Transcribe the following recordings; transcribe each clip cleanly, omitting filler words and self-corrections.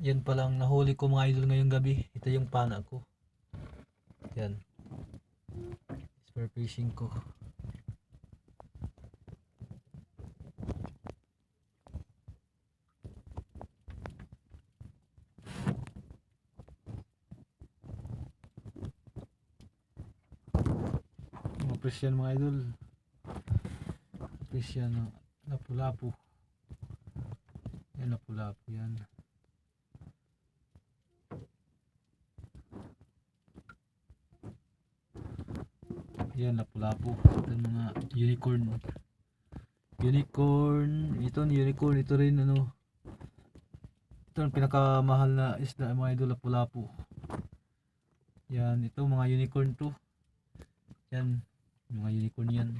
Yan palang nahuli ko mga idol ngayong gabi. Ito yung pana ko. Yan. Spear fishing ko. Mga fish yan mga idol. Fish yan. Lapu-lapu. Yan lapu-lapu yan. Yan lapu-lapu. Ito mga unicorn. Ito unicorn, ito rin ano. Ito ang pinakamahal na isda mga idol, lapu-lapu. Yan, ito mga unicorn to. Yan, mga unicorn yan.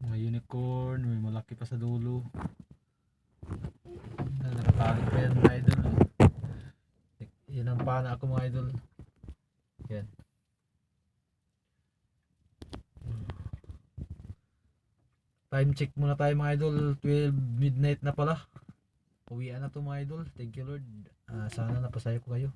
Mga unicorn, may malaki pa sa dulo. Nakatarik pa yan mga idol. Yan ang pana ako mga idol. Yan. Time check muna tayo mga idol. 12 midnight na pala. Uwian na to mga idol. Thank you Lord. Sana napasaya ko kayo.